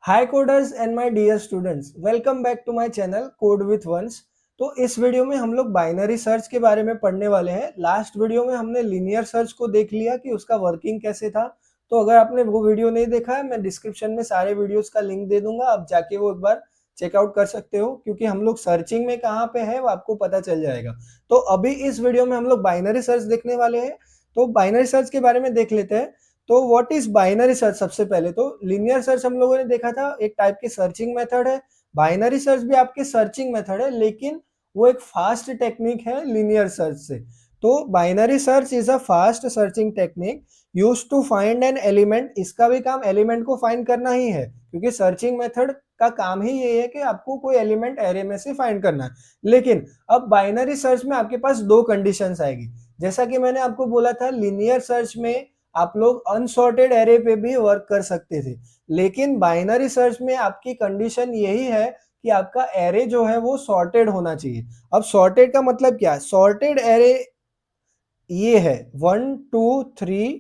Hi coders and my dear students, welcome back to my channel code with once. तो इस video में हम लोग बाइनरी सर्च के बारे में पढ़ने वाले हैं। लास्ट वीडियो में हमने लीनियर सर्च को देख लिया कि उसका वर्किंग कैसे था। तो अगर आपने वो वीडियो नहीं देखा है, मैं डिस्क्रिप्शन में सारे वीडियोस का लिंक दे दूंगा, आप जाके वो एक बार चेकआउट कर सकते हो, क्योंकि हम लोग सर्चिंग में कहाँ पे है वो आपको पता चल जाएगा। तो अभी इस वीडियो में हम लोग बाइनरी सर्च देखने वाले हैं। तो बाइनरी सर्च के बारे में देख लेते हैं। तो व्हाट इज बाइनरी सर्च? सबसे पहले तो लीनियर सर्च हम लोगों ने देखा था, एक टाइप की सर्चिंग मेथड है। बाइनरी सर्च भी आपकी सर्चिंग मेथड है, लेकिन वो एक फास्ट टेक्निक है लीनियर सर्च से। तो binary search is a fast searching technique used to find an element. इसका भी काम एलिमेंट को फाइंड करना ही है, क्योंकि सर्चिंग मेथड का काम ही ये है कि आपको कोई एलिमेंट एरे में से फाइंड करना है। लेकिन अब बाइनरी सर्च में आपके पास दो कंडीशंस आएगी। जैसा कि मैंने आपको बोला था, लीनियर सर्च में आप लोग अनसॉर्टेड एरे पे भी वर्क कर सकते थे, लेकिन बाइनरी सर्च में आपकी कंडीशन यही है कि आपका एरे जो है वो सॉर्टेड होना चाहिए। अब सॉर्टेड का मतलब क्या है? सॉर्टेड एरे ये है 1 2 3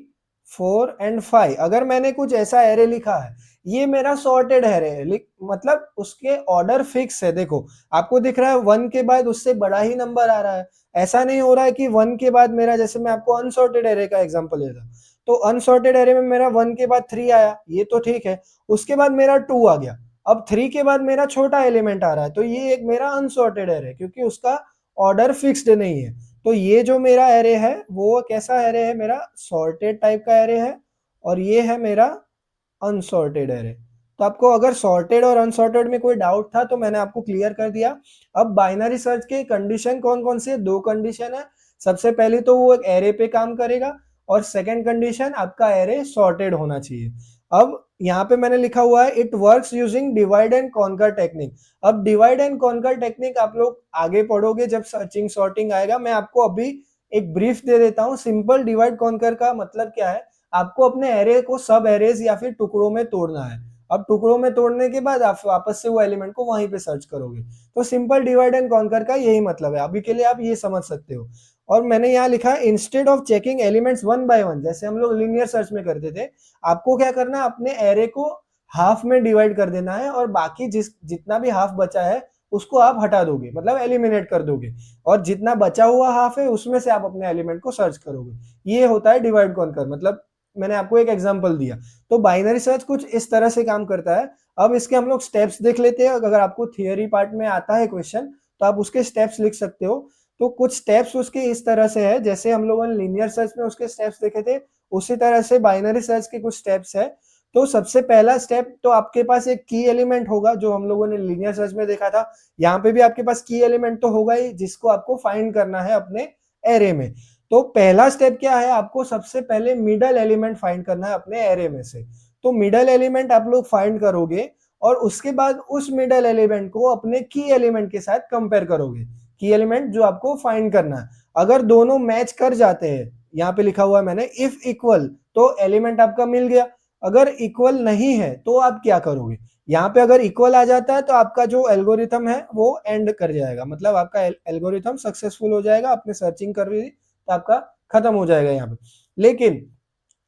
4 एंड 5। अगर मैंने कुछ ऐसा एरे लिखा है, ये मेरा सॉर्टेड एरे है, मतलब उसके ऑर्डर फिक्स है। देखो, आपको दिख रहा है 1 के बाद उससे बड़ा ही नंबर आ रहा है। ऐसा नहीं हो रहा है कि 1 के बाद मेरा, जैसे मैं आपको अनसॉर्टेड एरे का एग्जांपल ले रहा हूं, तो अनसॉर्टेड एरे में मेरा 1 के बाद 3 आया, ये तो ठीक है। उसके बाद मेरा 2 आ गया, अब 3 के बाद मेरा छोटा एलिमेंट आ रहा है, तो ये एक मेरा अनसॉर्टेड एरे है, क्योंकि उसका ऑर्डर फिक्स्ड नहीं है। तो ये जो मेरा एरे है वो कैसा एरे है? मेरा सॉर्टेड टाइप का एरे है, और ये है मेरा अनसॉर्टेड एरे। तो आपको अगर सॉर्टेड और अनसॉर्टेड में कोई डाउट था तो मैंने आपको क्लियर कर दिया। अब बाइनरी सर्च के कंडीशन कौन कौन से? दो कंडीशन है। सबसे पहले तो वो एक एरे पे काम करेगा, और सेकंड कंडीशन आपका एरे सॉर्टेड होना चाहिए। अब यहाँ पे मैंने लिखा हुआ है it works using divide and conquer technique. अब डिवाइड एंड कॉन्कर टेक्निक आप लोग आगे पढ़ोगे जब सर्चिंग सॉर्टिंग आएगा। मैं आपको अभी एक ब्रीफ दे देता हूँ। सिंपल डिवाइड कॉन्कर का मतलब क्या है? आपको अपने एरे को सब एरेज या फिर टुकड़ों में तोड़ना है। अब टुकड़ों में तोड़ने के बाद आप वापस से वो एलिमेंट को वहीं पे सर्च करोगे। तो सिंपल डिवाइड एंड कॉन्कर का यही मतलब है। अभी के लिए आप ये समझ सकते हो। और मैंने यहाँ लिखा है instead of checking elements one by one, जैसे हम लोग लीनियर सर्च में करते थे, आपको क्या करना है? अपने एरे को हाफ में डिवाइड कर देना है, और बाकी जितना भी हाफ बचा है उसको आप हटा दोगे, मतलब एलिमिनेट कर दोगे, और जितना बचा हुआ हाफ है उसमें से आप अपने एलिमेंट को सर्च करोगे। ये होता है डिवाइड कॉन्कर। मतलब मैंने आपको एक एग्जांपल दिया। तो बाइनरी सर्च कुछ इस तरह से काम करता है। अब इसके हम लोग स्टेप्स देख लेते हैं। अगर आपको थियोरी पार्ट में आता है क्वेश्चन, तो आप उसके स्टेप्स लिख सकते हो। तो कुछ स्टेप्स उसके इस तरह से है, जैसे हम लोगों ने लीनियर सर्च में उसके स्टेप्स देखे थे, उसी तरह से बाइनरी सर्च के कुछ स्टेप्स है। तो सबसे पहला स्टेप, तो आपके पास एक की एलिमेंट होगा, जो हम लोगों ने लीनियर सर्च में देखा था। यहाँ पे भी आपके पास की एलिमेंट तो होगा ही, जिसको आपको फाइंड करना है अपने एरे में। तो पहला स्टेप क्या है? आपको सबसे पहले मिडल एलिमेंट फाइंड करना है अपने एरे में से। तो मिडल एलिमेंट आप लोग फाइंड करोगे, और उसके बाद उस मिडल एलिमेंट को अपने की एलिमेंट के साथ कंपेयर करोगे। की एलिमेंट जो आपको फाइंड करना है, अगर दोनों मैच कर जाते हैं, यहाँ पे लिखा हुआ है मैंने इफ इक्वल, तो एलिमेंट आपका मिल गया। अगर इक्वल नहीं है तो आप क्या करोगे? यहाँ पे अगर इक्वल आ जाता है तो आपका जो एल्गोरिथम है वो एंड कर जाएगा, मतलब आपका एल्गोरिथम सक्सेसफुल हो जाएगा। आपने सर्चिंग कर ली तो आपका खत्म हो जाएगा यहाँ पे। लेकिन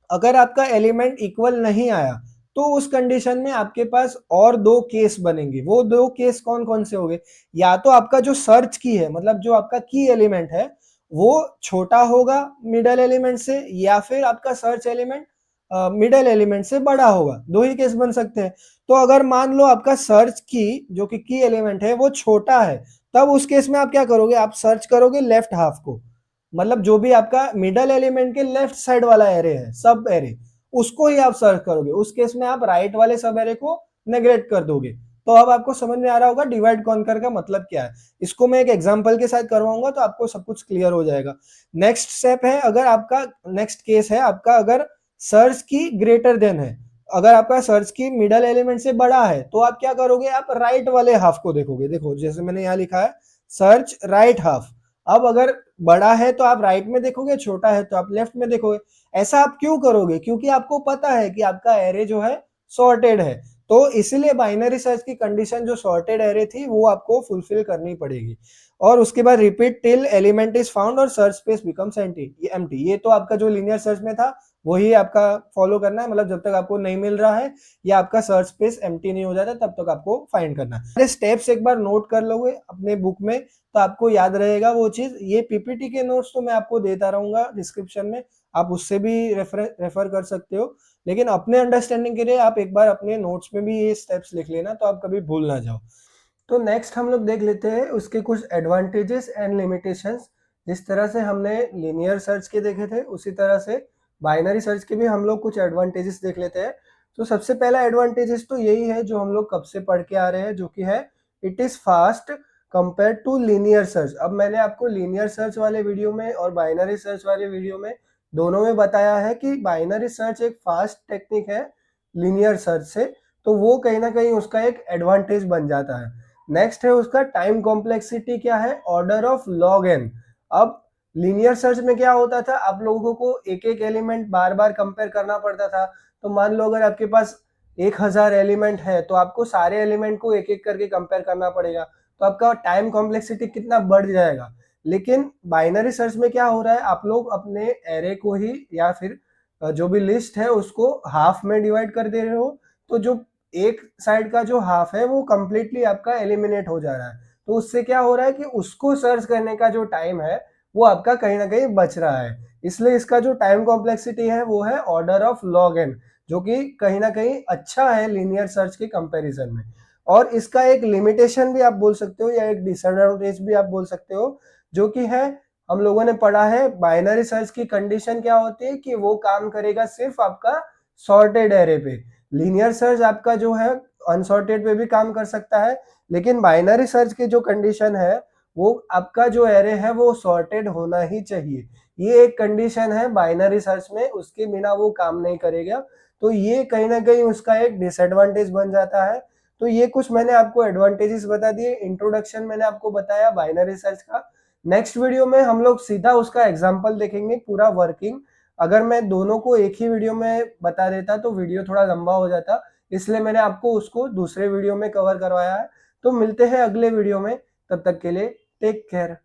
अगर आपका एलिमेंट इक्वल नहीं आया, तो उस कंडीशन में आपके पास और दो केस बनेंगे। वो दो केस कौन कौन से होंगे? या तो आपका जो सर्च की है, मतलब जो आपका की एलिमेंट है, वो छोटा होगा मिडल एलिमेंट से, या फिर आपका सर्च एलिमेंट मिडल एलिमेंट से बड़ा होगा। दो ही केस बन सकते हैं। तो अगर मान लो आपका सर्च की जो कि की एलिमेंट है वो छोटा है, तब उस केस में आप क्या करोगे? आप सर्च करोगे लेफ्ट हाफ को, मतलब जो भी आपका मिडल एलिमेंट के लेफ्ट साइड वाला एरे है, सब एरे, उसको ही आप सर्च करोगे। उस केस में आप राइट वाले सब एरे को नेग्लेक्ट कर दोगे। तो अब आपको समझ में आ रहा होगा डिवाइड कॉन्कर का मतलब क्या है। इसको मैं एक एग्जांपल के साथ करवाऊंगा तो आपको सब कुछ क्लियर हो जाएगा। नेक्स्ट स्टेप है, अगर आपका नेक्स्ट केस है आपका, अगर सर्च की ग्रेटर देन है, अगर आपका सर्च की मिडल एलिमेंट से बड़ा है, तो आप क्या करोगे? आप राइट वाले हाफ को देखोगे। देखो, जैसे मैंने यहाँ लिखा है सर्च राइट हाफ। अब अगर बड़ा है तो आप राइट में देखोगे, छोटा है तो आप लेफ्ट में देखोगे। ऐसा आप क्यों करोगे? क्योंकि आपको पता है कि आपका एरे जो है सॉर्टेड है। तो इसीलिए बाइनरी सर्च की कंडीशन जो सॉर्टेड एरे थी वो आपको फुलफिल करनी पड़ेगी। और उसके बाद repeat till element is found और सर्च स्पेस बिकम्स एम्प्टी। ये तो आपका जो लीनियर सर्च में था वही आपका फॉलो करना है, मतलब जब तक आपको नहीं मिल रहा है या आपका सर्च स्पेस एम्प्टी नहीं हो जाता तब तक आपको फाइंड करना है। सारे स्टेप्स एक बार नोट कर लोगे अपने बुक में तो आपको याद रहेगा वो चीज। ये पीपीटी के नोट्स तो मैं आपको देता रहूंगा डिस्क्रिप्शन में, आप उससे भी रेफर कर सकते हो, लेकिन अपने अंडरस्टैंडिंग के लिए आप एक बार अपने नोट्स में भी ये स्टेप्स लिख लेना तो आप कभी भूल ना जाओ। तो नेक्स्ट हम लोग देख लेते हैं उसके कुछ एडवांटेजेस एंड लिमिटेशंस। जिस तरह से हमने लीनियर सर्च के देखे थे उसी तरह से बाइनरी सर्च के भी हम लोग कुछ एडवांटेजेस देख लेते हैं। तो सबसे पहला एडवांटेजेस तो यही है जो हम लोग कब से पढ़ के आ रहे हैं, जो कि है it is fast compare to linear search. अब मैंने आपको लीनियर सर्च वाले वीडियो में और बाइनरी सर्च वाले वीडियो में दोनों में बताया है कि बाइनरी सर्च एक फास्ट टेक्निक है लीनियर सर्च से, तो वो कहीं ना कहीं उसका एक एडवांटेज बन जाता है। नेक्स्ट है उसका टाइम कॉम्प्लेक्सिटी क्या है, ऑर्डर ऑफ लॉग एन। अब लीनियर सर्च में क्या होता था, आप लोगों को एक एक एलिमेंट बार बार कंपेयर करना पड़ता था। तो मान लो अगर आपके पास 1000 एलिमेंट है तो आपको सारे एलिमेंट को एक एक करके कंपेयर करना पड़ेगा, तो आपका टाइम कॉम्प्लेक्सिटी कितना बढ़ जाएगा। लेकिन बाइनरी सर्च में क्या हो रहा है, आप लोग अपने एरे को ही या फिर जो भी लिस्ट है उसको हाफ में डिवाइड कर दे रहे हो, तो जो एक साइड का जो हाफ है वो कंप्लीटली आपका एलिमिनेट हो जा रहा है। तो उससे क्या हो रहा है कि उसको सर्च करने का जो टाइम है वो आपका कहीं ना कहीं बच रहा है। इसलिए इसका जो टाइम कॉम्प्लेक्सिटी है वो है ऑर्डर ऑफ लॉग एन, जो कि कहीं ना कहीं अच्छा है लीनियर सर्च के कंपैरिजन में। और इसका एक लिमिटेशन भी आप बोल सकते हो या एक डिसएडवांटेज भी आप बोल सकते हो, जो कि है हम लोगों ने पढ़ा है बाइनरी सर्च की कंडीशन क्या होती है कि वो काम करेगा सिर्फ आपका सॉर्टेड एरे पे। लीनियर सर्च आपका जो है अनसॉर्टेड पे भी काम कर सकता है, लेकिन बाइनरी सर्च की जो कंडीशन है वो आपका जो एरे है वो सॉर्टेड होना ही चाहिए। ये एक कंडीशन है बाइनरी सर्च में, उसके बिना वो काम नहीं करेगा। तो ये कहीं ना कहीं उसका एक डिसएडवांटेज बन जाता है। तो ये कुछ मैंने आपको एडवांटेजेस बता दिए, इंट्रोडक्शन मैंने आपको बताया बाइनरी सर्च का। नेक्स्ट वीडियो में हम लोग सीधा उसका एग्जाम्पल देखेंगे पूरा वर्किंग। अगर मैं दोनों को एक ही वीडियो में बता देता तो वीडियो थोड़ा लंबा हो जाता, इसलिए मैंने आपको उसको दूसरे वीडियो में कवर करवाया है। तो मिलते हैं अगले वीडियो में, तब तक के लिए टेक केयर।